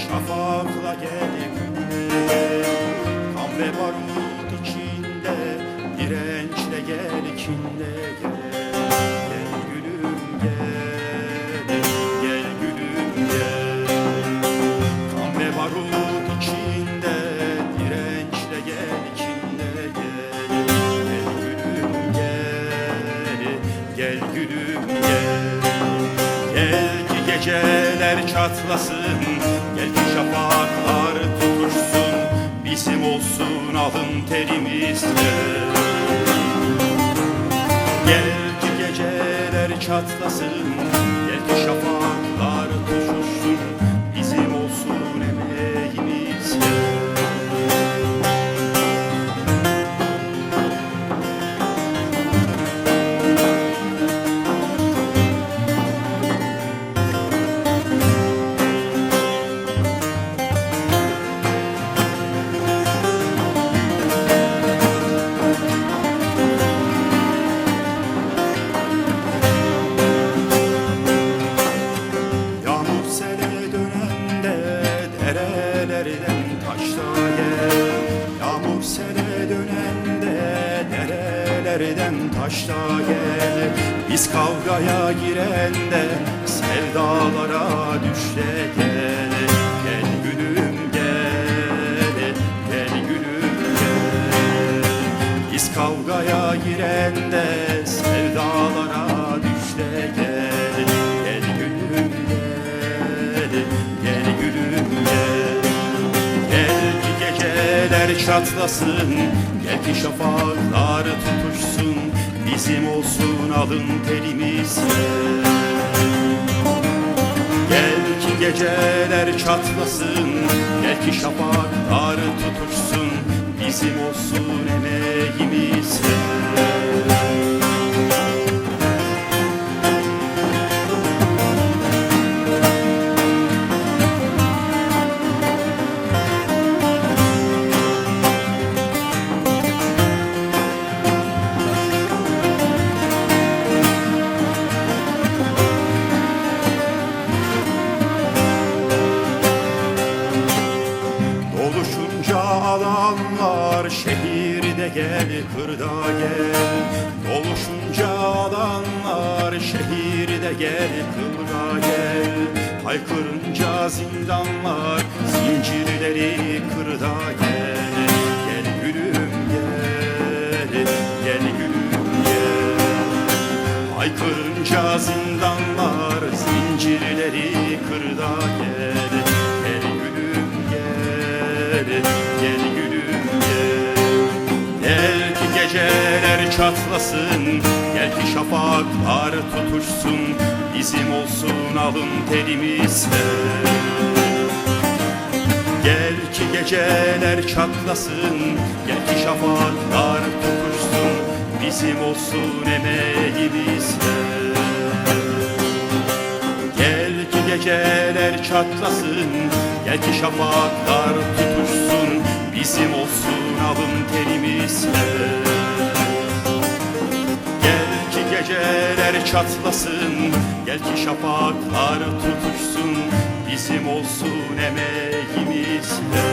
şafakla gel gel. Kan ve barut içinde dirençle gel içinde gel. Gel gülüm gel, gel gülüm gel. Kan ve barut içinde dirençle gel içinde gel. Gel gülüm gel, gel gülüm gel. Gel ki geceler çatlasın, gel ki şafaklar tutuşsun, bizim olsun alın terimizle. Gel ki geceler çatlasın, gel ki şafaklar tutuşsun, bizim olsun emeğimizle. Derelerden taşla gel, yağmur sele dönende derelerden taşla gel. Biz kavgaya girende sevdalara düş de gel. Gel gülüm gel, gel gülüm gel. Biz kavgaya girende sevdalara düş de gel. Gel gülüm gel, gel gülüm gel. Gel ki geceler çatlasın, gel ki şafaklar tutuşsun, bizim olsun alın terimizle. Gel ki geceler çatlasın, gel ki şafaklar tutuşsun, bizim olsun emeğimizle. Doluşunca alanlar şehirde gel kırda gel. Doluşunca alanlar şehirde gel kırda gel. Haykırınca zindanlar zincirleri kırda gel. Gel gülüm gel, gel gülüm gel. Haykırınca zindanlar zincirleri kırda gel. Gel gülüm gel, gel gülüm gel. Gel ki geceler çatlasın, gel ki şafaklar tutuşsun, bizim olsun alın terimizle. Gel ki geceler çatlasın, gel ki şafaklar tutuşsun, bizim olsun emeğimizle. Gel ki geceler çatlasın, gel ki şafaklar tutuşsun, bizim olsun alın terimizle. Gel ki geceler çatlasın, gel ki şafaklar tutuşsun, bizim olsun emeğimizle.